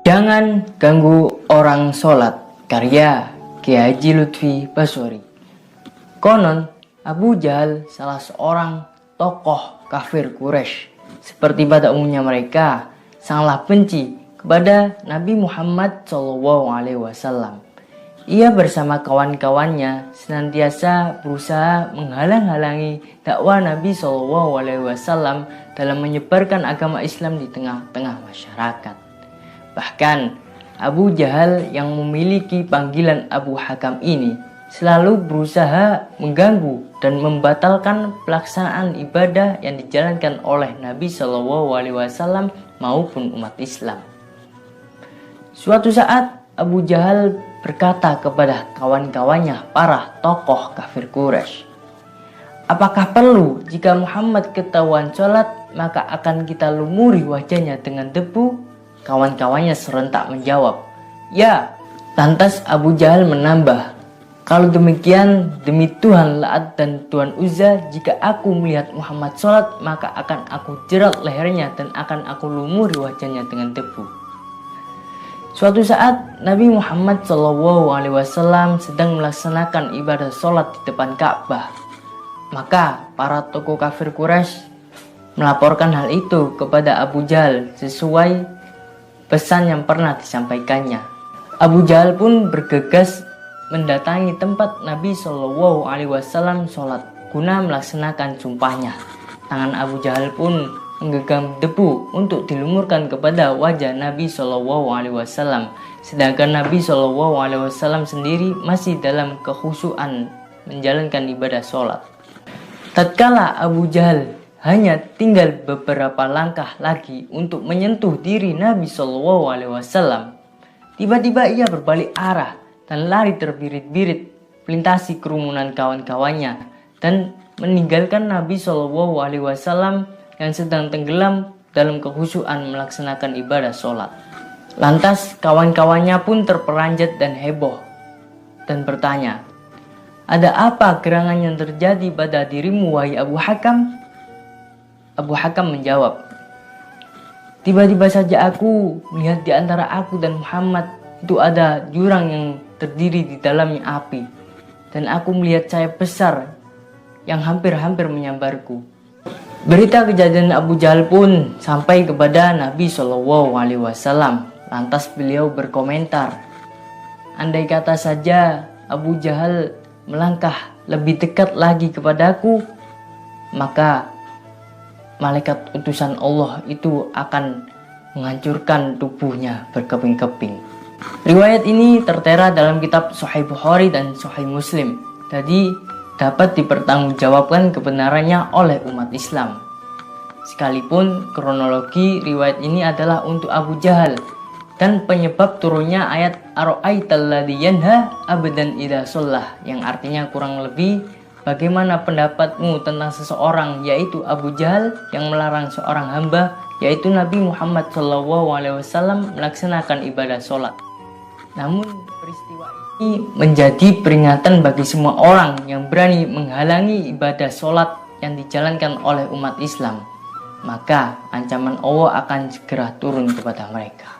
Jangan ganggu orang sholat, karya Kiai Haji Lutfi Basori. Konon, Abu Jahal salah seorang tokoh kafir Quraisy. Seperti pada umumnya mereka, sangatlah benci kepada Nabi Muhammad SAW. Ia bersama kawan-kawannya senantiasa berusaha menghalang-halangi dakwah Nabi SAW dalam menyebarkan agama Islam di tengah-tengah masyarakat. Bahkan Abu Jahal yang memiliki panggilan Abu Hakam ini selalu berusaha mengganggu dan membatalkan pelaksanaan ibadah yang dijalankan oleh Nabi SAW maupun umat Islam. Suatu saat Abu Jahal berkata kepada kawan-kawannya, para tokoh kafir Quraisy, "Apakah perlu jika Muhammad ketahuan sholat maka akan kita lumuri wajahnya dengan debu?" Kawan-kawannya serentak menjawab, "Ya." Lantas Abu Jahal menambah, "Kalau demikian, demi Tuhan La'at dan Tuhan Uzza, jika aku melihat Muhammad sholat, maka akan aku jerat lehernya dan akan aku lumuri wajahnya dengan debu." Suatu saat Nabi Muhammad SAW sedang melaksanakan ibadah sholat di depan Ka'bah. Maka para tokoh kafir Quraisy melaporkan hal itu kepada Abu Jahal sesuai pesan yang pernah disampaikannya. Abu Jahal pun bergegas mendatangi tempat Nabi SAW sholat guna melaksanakan sumpahnya. Tangan Abu Jahal pun menggenggam debu untuk dilumurkan kepada wajah Nabi SAW. Sedangkan Nabi SAW sendiri masih dalam kekhusyuan menjalankan ibadah sholat. Tatkala Abu Jahal hanya tinggal beberapa langkah lagi untuk menyentuh diri Nabi SAW, tiba-tiba ia berbalik arah dan lari terbirit-birit melintasi kerumunan kawan-kawannya dan meninggalkan Nabi SAW yang sedang tenggelam dalam kekhusyuan melaksanakan ibadah sholat. Lantas kawan-kawannya pun terperanjat dan heboh dan bertanya, "Ada apa gerangan yang terjadi pada dirimu, wahai Abu Hakam?" Abu Hakam menjawab, "Tiba-tiba saja aku melihat di antara aku dan Muhammad itu ada jurang yang terdiri di dalamnya api, dan aku melihat sayap besar yang hampir-hampir menyambarku." Berita kejadian Abu Jahal pun sampai kepada Nabi SAW. Lantas beliau berkomentar, "Andai kata saja Abu Jahal melangkah lebih dekat lagi kepadaku, maka malaikat utusan Allah itu akan menghancurkan tubuhnya berkeping-keping." Riwayat ini tertera dalam kitab Sahih Bukhari dan Sahih Muslim, jadi dapat dipertanggungjawabkan kebenarannya oleh umat Islam. Sekalipun kronologi riwayat ini adalah untuk Abu Jahal dan penyebab turunnya ayat Ara'aital ladzi yanha abdan idza shallah, yang artinya kurang lebih, bagaimana pendapatmu tentang seseorang, yaitu Abu Jahal, yang melarang seorang hamba, yaitu Nabi Muhammad SAW melaksanakan ibadah sholat. Namun peristiwa ini menjadi peringatan bagi semua orang yang berani menghalangi ibadah sholat yang dijalankan oleh umat Islam. Maka ancaman Allah akan segera turun kepada mereka.